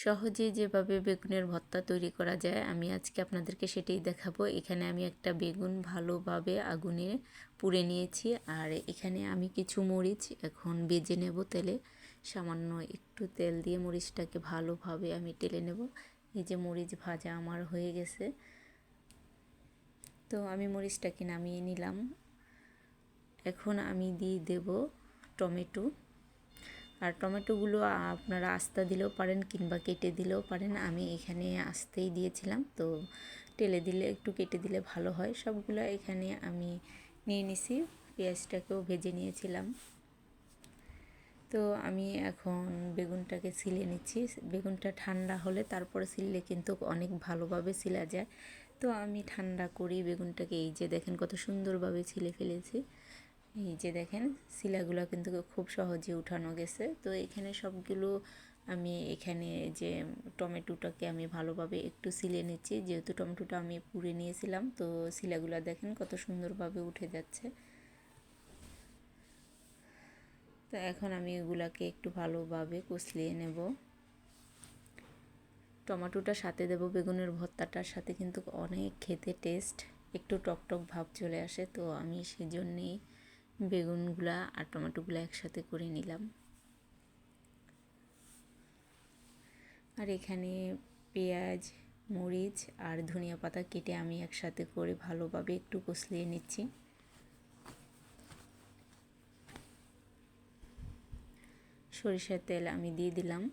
সহজেই যেভাবে বেগুনের ভর্তা তৈরি করা যায় আমি আজকে আপনাদেরকে সেটাই দেখাবো। এখানে আমি একটা বেগুন ভালোভাবে আগুনে পুড়ে নিয়েছি, আর এখানে আমি কিছু মরিচ এখন ভেজে নেব তেলে। সামান্য একটু তেল দিয়ে মরিচটাকে ভালোভাবে আমি টেলে নেব। এই যে মরিচ ভাজা আমার হয়ে গেছে, তো আমি মরিচটাকে নামিয়ে নিলাম। এখন আমি দিয়ে দেব টমেটো। আর টমেটোগুলো আপনারা আস্তা দিলেও পারেন কিংবা কেটে দিলেও পারেন। আমি এখানে আস্তেই দিয়েছিলাম, তো টেলে দিলে একটু কেটে দিলে ভালো হয়। সবগুলো এখানে আমি নিয়ে নিছি, পেঁয়াজটাকেও ভেজে নিয়েছিলাম। তো আমি এখন বেগুনটাকে ছিলে নিচ্ছি। বেগুনটা ঠান্ডা হলে তারপরে ছিললে কিন্তু অনেক ভালোভাবে ছিলা যায়। তো আমি ঠান্ডা করি বেগুনটাকে। এই যে দেখেন কত সুন্দরভাবে ছিলে ফেলেছি। এই যে দেখেন শিলাগুলো কিন্তু খুব সহজে উঠানো গেছে। তো এখানে সবগুলো আমি এখানে যে টমেটোটাকে আমি ভালোভাবে একটু ছিলে নিচ্ছি, যেহেতু টমেটোটা আমি পুড়ে নিয়েছিলাম। তো শিলাগুলো দেখেন কত সুন্দরভাবে উঠে যাচ্ছে। তো এখন আমি এগুলাকে একটু ভালোভাবে কষলিয়ে নেব। টমেটোটার সাথে দেব বেগুনের ভর্তাটার সাথে কিন্তু অনেক খেতে টেস্ট, একটু টকটক ভাব চলে আসে। তো আমি সেজন্যেই বেগুনগুলা আর টমেটোগুলো একসাথে করে নিলাম। আর এখানে পেঁয়াজ, মরিচ আর ধনিয়া পাতা কেটে আমি একসাথে করে ভালোভাবে একটু কষলিয়ে নিচ্ছি। সরিষার তেল আমি দিয়ে দিলাম।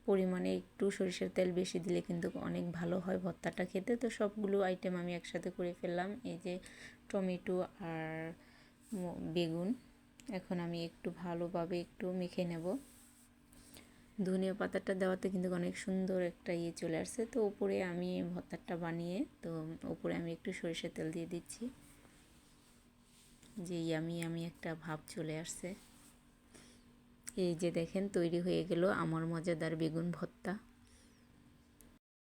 পরিমাণে একটু সরিষার তেল বেশি দিলে কিন্তু অনেক ভালো হয় ভর্তাটা খেতে। তো সবগুলো আইটেম আমি একসাথে করে ফেললাম। এই যে টমেটো আর বেগুন, এখন আমি একটু ভালোভাবে একটু মেখে নেব। ধনিয়া পাতাটা দেওয়াতে কিন্তু অনেক সুন্দর একটা চলে আসছে। তো উপরে আমি ভর্তাটা বানিয়ে, তো উপরে আমি একটু সরিষার তেল দিয়ে দিচ্ছি, যে আমি একটা ভাব চলে আসছে। এই যে দেখেন তৈরি হয়ে গেল আমার মজাদার বেগুন ভর্তা।